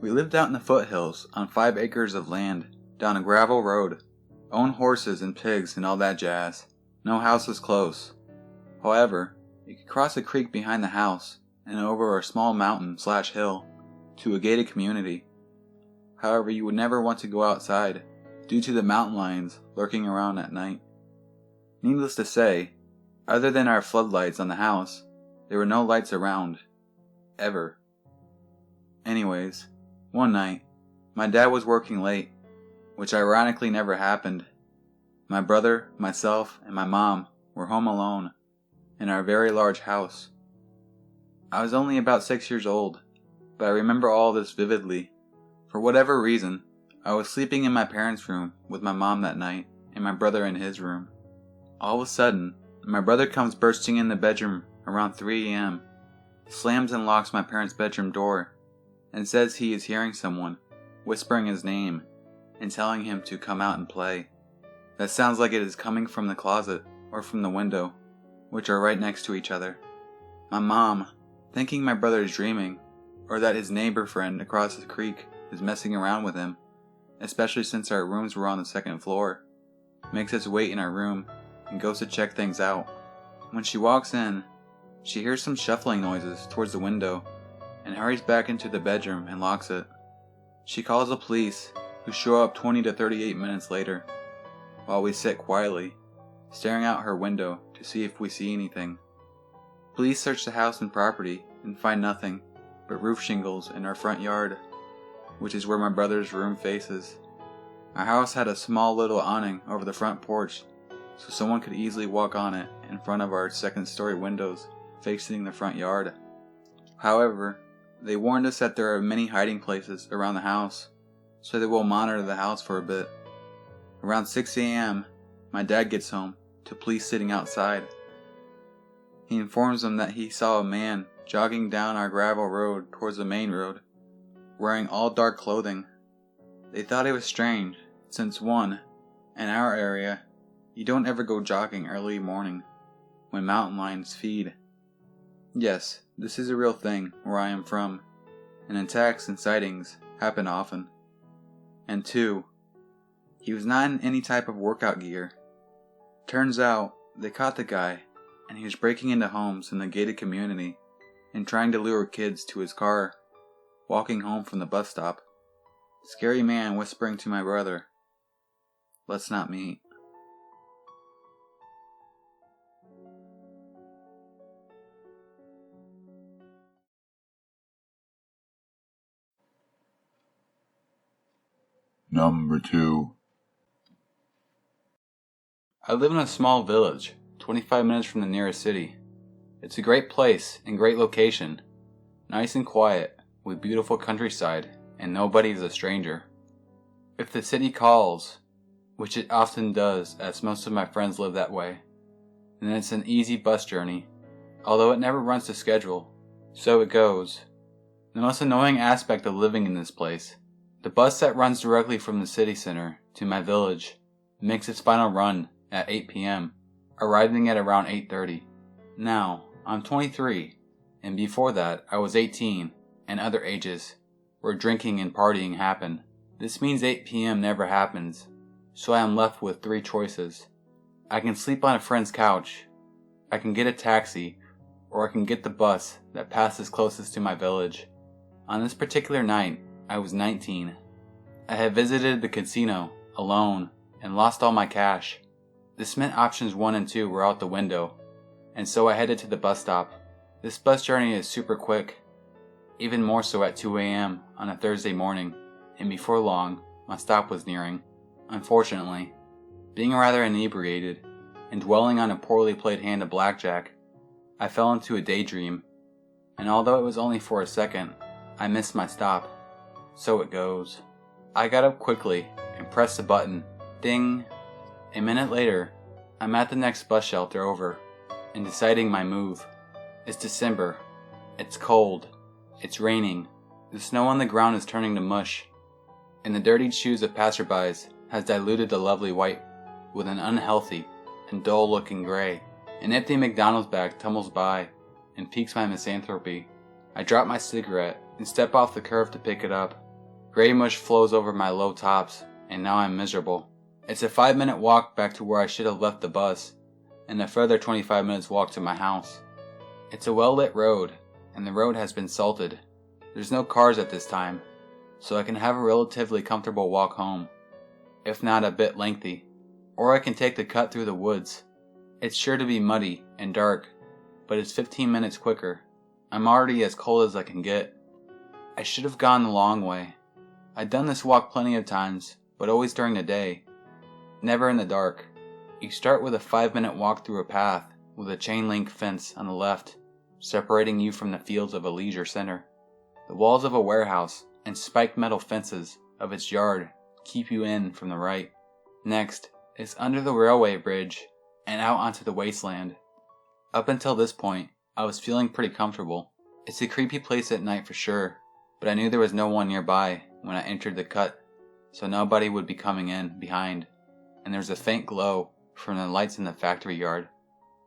We lived out in the foothills on 5 acres of land, down a gravel road. Own horses and pigs and all that jazz. No houses close. However, you could cross a creek behind the house and over a small mountain/hill to a gated community. However, you would never want to go outside due to the mountain lions lurking around at night. Needless to say, other than our floodlights on the house, there were no lights around. Ever. Anyways, one night, my dad was working late, which ironically never happened. My brother, myself, and my mom were home alone in our very large house. I was only about 6 years old, but I remember all this vividly. For whatever reason, I was sleeping in my parents' room with my mom that night and my brother in his room. All of a sudden, my brother comes bursting in the bedroom around 3 a.m., slams and locks my parents' bedroom door, and says he is hearing someone whispering his name and telling him to come out and play. That sounds like it is coming from the closet or from the window, which are right next to each other. My mom, thinking my brother is dreaming, or that his neighbor friend across the creek is messing around with him, especially since our rooms were on the 2nd floor, makes us wait in our room and goes to check things out. When she walks in, she hears some shuffling noises towards the window and hurries back into the bedroom and locks it. She calls the police, who show up 20 to 38 minutes later, while we sit quietly, staring out her window to see if we see anything. Police search the house and property and find nothing but roof shingles in our front yard, which is where my brother's room faces. Our house had a small little awning over the front porch, so someone could easily walk on it in front of our 2nd-story windows facing the front yard. However, they warned us that there are many hiding places around the house, so they will monitor the house for a bit. Around 6 a.m., my dad gets home to police sitting outside. He informs them that he saw a man jogging down our gravel road towards the main road, wearing all dark clothing. They thought it was strange, since in our area, you don't ever go jogging early morning when mountain lions feed. Yes, this is a real thing where I am from, and attacks and sightings happen often. And 2, he was not in any type of workout gear. Turns out, they caught the guy, and he was breaking into homes in the gated community and trying to lure kids to his car, walking home from the bus stop. Scary man whispering to my brother, "Let's not meet." Number 2. I live in a small village, 25 minutes from the nearest city. It's a great place and great location. Nice and quiet, with beautiful countryside, and nobody is a stranger. If the city calls, which it often does as most of my friends live that way, then it's an easy bus journey, although it never runs to schedule, so it goes. The most annoying aspect of living in this place, the bus that runs directly from the city center to my village makes its final run at 8 p.m., arriving at around 8:30. Now, I'm 23, and before that I was 18 and other ages, where drinking and partying happen. This means 8 p.m. never happens, so I am left with 3 choices. I can sleep on a friend's couch, I can get a taxi, or I can get the bus that passes closest to my village. On this particular night, I was 19. I had visited the casino alone and lost all my cash. This meant options 1 and 2 were out the window, and so I headed to the bus stop. This bus journey is super quick, even more so at 2 a.m. on a Thursday morning, and before long, my stop was nearing. Unfortunately, being rather inebriated and dwelling on a poorly played hand of blackjack, I fell into a daydream, and although it was only for a second, I missed my stop. So it goes. I got up quickly and pressed the button. Ding! A minute later, I'm at the next bus shelter over and deciding my move. It's December. It's cold. It's raining. The snow on the ground is turning to mush, and the dirtied shoes of passerbys has diluted the lovely white with an unhealthy and dull-looking gray. An empty McDonald's bag tumbles by and piques my misanthropy. I drop my cigarette and step off the curb to pick it up. Gray mush flows over my low tops, and now I'm miserable. It's a 5-minute walk back to where I should have left the bus, and a further 25 minutes walk to my house. It's a well-lit road, and the road has been salted. There's no cars at this time, so I can have a relatively comfortable walk home, if not a bit lengthy. Or I can take the cut through the woods. It's sure to be muddy and dark, but it's 15 minutes quicker. I'm already as cold as I can get. I should have gone the long way. I'd done this walk plenty of times, but always during the day, never in the dark. You start with a 5-minute walk through a path with a chain link fence on the left, separating you from the fields of a leisure center. The walls of a warehouse and spiked metal fences of its yard keep you in from the right. Next is under the railway bridge and out onto the wasteland. Up until this point, I was feeling pretty comfortable. It's a creepy place at night for sure, but I knew there was no one nearby when I entered the cut, so nobody would be coming in behind, and there was a faint glow from the lights in the factory yard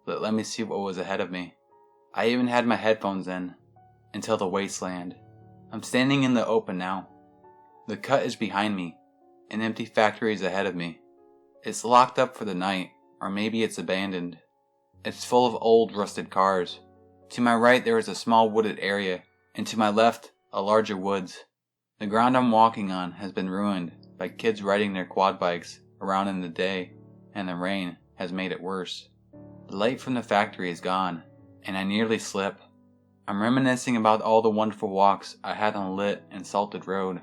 that let me see what was ahead of me. I even had my headphones in, until the wasteland. I'm standing in the open now. The cut is behind me. An empty factory is ahead of me. It's locked up for the night, or maybe it's abandoned. It's full of old, rusted cars. To my right there is a small wooded area, and to my left, a larger woods. The ground I'm walking on has been ruined by kids riding their quad bikes around in the day, and the rain has made it worse. The light from the factory is gone, and I nearly slip. I'm reminiscing about all the wonderful walks I had on a lit and salted road,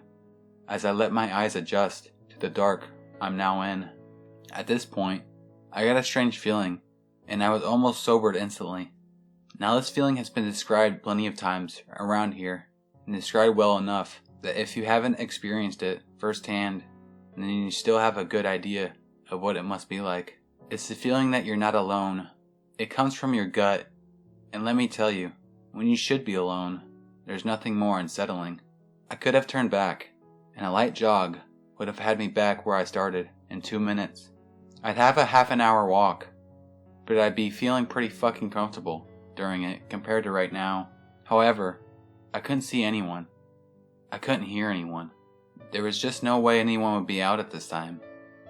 as I let my eyes adjust to the dark I'm now in. At this point, I got a strange feeling, and I was almost sobered instantly. Now this feeling has been described plenty of times around here, and described well enough that if you haven't experienced it firsthand, then you still have a good idea of what it must be like. It's the feeling that you're not alone. It comes from your gut, and let me tell you, when you should be alone, there's nothing more unsettling. I could have turned back, and a light jog would have had me back where I started in 2 minutes. I'd have a half an hour walk, but I'd be feeling pretty fucking comfortable during it compared to right now. However, I couldn't see anyone. I couldn't hear anyone. There was just no way anyone would be out at this time,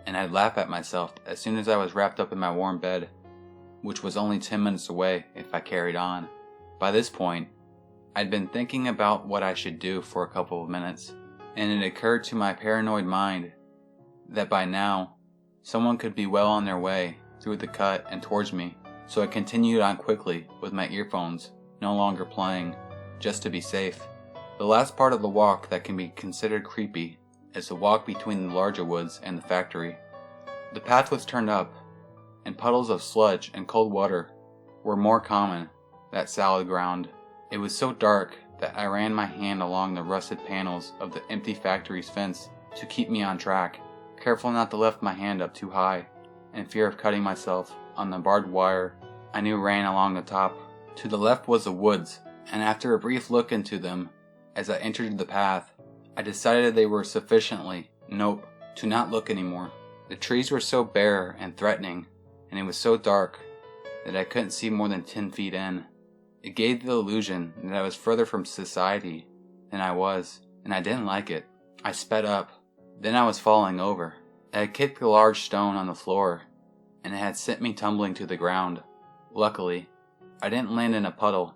and I'd laugh at myself as soon as I was wrapped up in my warm bed, which was only 10 minutes away if I carried on. By this point, I'd been thinking about what I should do for a couple of minutes, and it occurred to my paranoid mind that by now, someone could be well on their way through the cut and towards me, so I continued on quickly with my earphones no longer playing, just to be safe. The last part of the walk that can be considered creepy is the walk between the larger woods and the factory. The path was turned up, and puddles of sludge and cold water were more common that solid ground. It was so dark that I ran my hand along the rusted panels of the empty factory's fence to keep me on track, careful not to lift my hand up too high, in fear of cutting myself on the barbed wire I knew ran along the top. To the left was the woods, and after a brief look into them as I entered the path, I decided they were sufficiently to not look anymore. The trees were so bare and threatening, and it was so dark that I couldn't see more than 10 feet in. It gave the illusion that I was further from society than I was, and I didn't like it. I sped up. Then I was falling over. I had kicked a large stone on the floor, and it had sent me tumbling to the ground. Luckily, I didn't land in a puddle.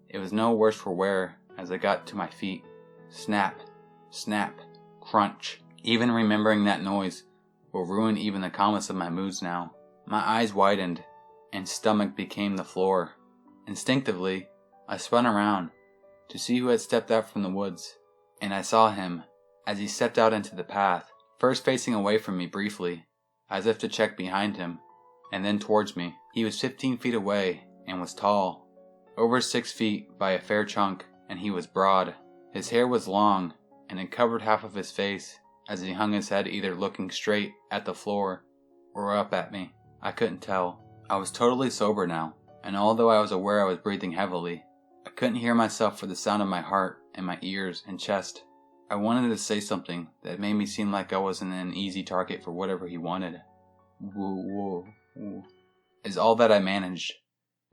It was no worse for wear as I got to my feet. Snap, snap, crunch. Even remembering that noise will ruin even the calmest of my moods now. My eyes widened, and stomach became the floor. Instinctively, I spun around to see who had stepped out from the woods, and I saw him as he stepped out into the path, first facing away from me briefly, as if to check behind him, and then towards me. He was 15 feet away and was tall, over 6 feet by a fair chunk, and he was broad. His hair was long, and it covered half of his face as he hung his head either looking straight at the floor or up at me. I couldn't tell. I was totally sober now, and although I was aware I was breathing heavily, I couldn't hear myself for the sound of my heart in my ears and chest. I wanted to say something that made me seem like I wasn't an easy target for whatever he wanted. Woo, is all that I managed,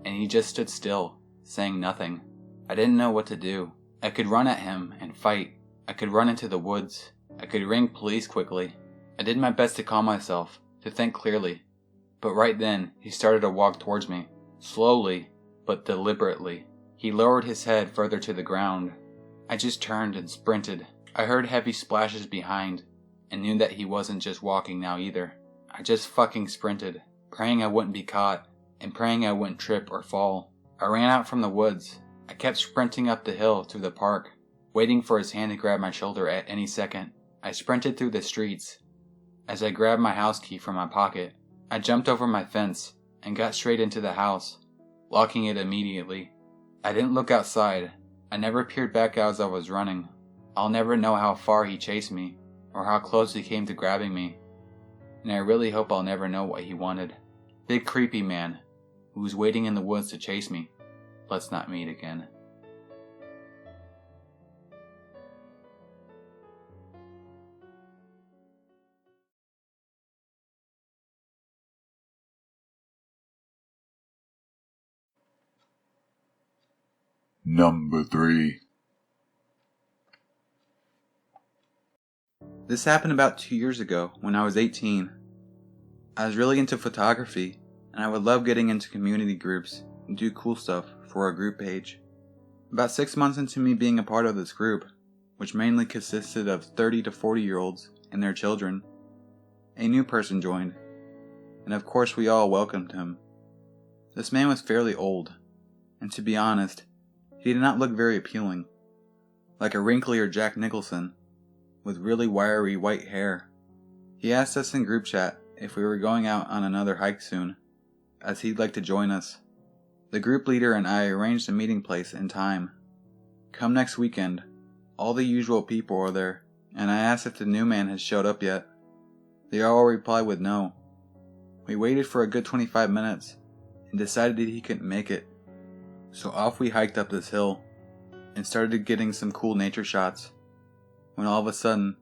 and he just stood still, saying nothing. I didn't know what to do. I could run at him and fight, I could run into the woods. I could ring police quickly. I did my best to calm myself, to think clearly. But right then, he started to walk towards me, slowly, but deliberately. He lowered his head further to the ground. I just turned and sprinted. I heard heavy splashes behind, and knew that he wasn't just walking now either. I just fucking sprinted, praying I wouldn't be caught, and praying I wouldn't trip or fall. I ran out from the woods. I kept sprinting up the hill through the park, waiting for his hand to grab my shoulder at any second. I sprinted through the streets. As I grabbed my house key from my pocket, I jumped over my fence and got straight into the house, locking it immediately. I didn't look outside. I never peered back out as I was running. I'll never know how far he chased me, or how close he came to grabbing me. And I really hope I'll never know what he wanted. Big creepy man, who was waiting in the woods to chase me. Let's not meet again. Number 3. This happened about 2 years ago when I was 18. I was really into photography, and I would love getting into community groups and do cool stuff for our group page. About 6 months into me being a part of this group, which mainly consisted of 30 to 40-year-olds and their children, a new person joined, and of course we all welcomed him. This man was fairly old, and to be honest, he did not look very appealing, like a wrinklier Jack Nicholson, with really wiry white hair. He asked us in group chat if we were going out on another hike soon, as he'd like to join us. The group leader and I arranged a meeting place and time. Come next weekend. All the usual people are there, and I asked if the new man had showed up yet. They all replied with no. We waited for a good 25 minutes, and decided that he couldn't make it. So off we hiked up this hill, and started getting some cool nature shots, when all of a sudden,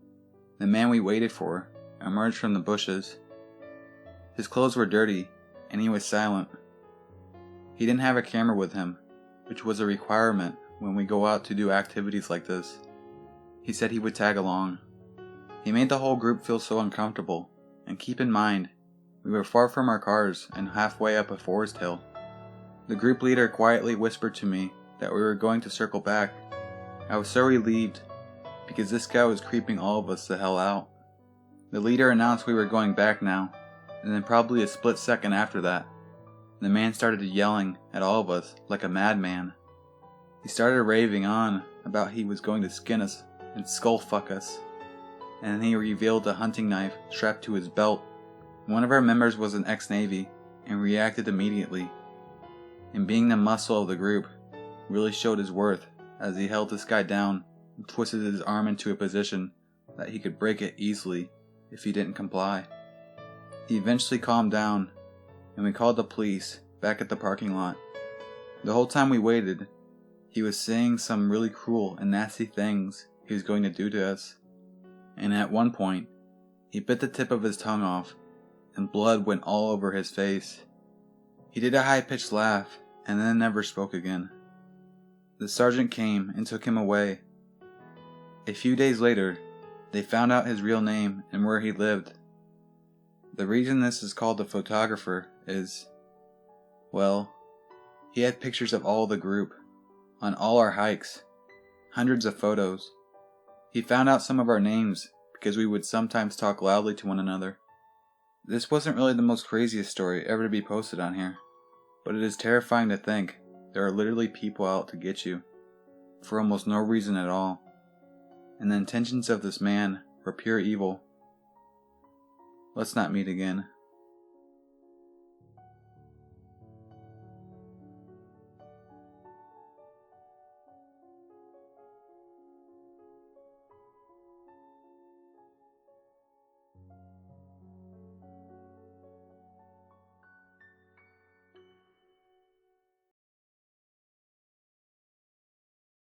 the man we waited for emerged from the bushes. His clothes were dirty, and he was silent. He didn't have a camera with him, which was a requirement when we go out to do activities like this. He said he would tag along. He made the whole group feel so uncomfortable, and keep in mind, we were far from our cars and halfway up a forest hill. The group leader quietly whispered to me that we were going to circle back. I was so relieved, because this guy was creeping all of us the hell out. The leader announced we were going back now, and then probably a split second after that, the man started yelling at all of us like a madman. He started raving on about he was going to skin us and skull fuck us, and then he revealed a hunting knife strapped to his belt. One of our members was an ex-Navy and reacted immediately, and being the muscle of the group, really showed his worth as he held this guy down and twisted his arm into a position that he could break it easily if he didn't comply. He eventually calmed down, and we called the police back at the parking lot. The whole time we waited, he was saying some really cruel and nasty things he was going to do to us, and at one point, he bit the tip of his tongue off, and blood went all over his face. He did a high-pitched laugh, and then never spoke again. The sergeant came and took him away. A few days later, they found out his real name and where he lived. The reason this is called the photographer is, well, he had pictures of all the group, on all our hikes, hundreds of photos. He found out some of our names because we would sometimes talk loudly to one another. This wasn't really the most craziest story ever to be posted on here, but it is terrifying to think there are literally people out to get you, for almost no reason at all, and the intentions of this man were pure evil. Let's not meet again.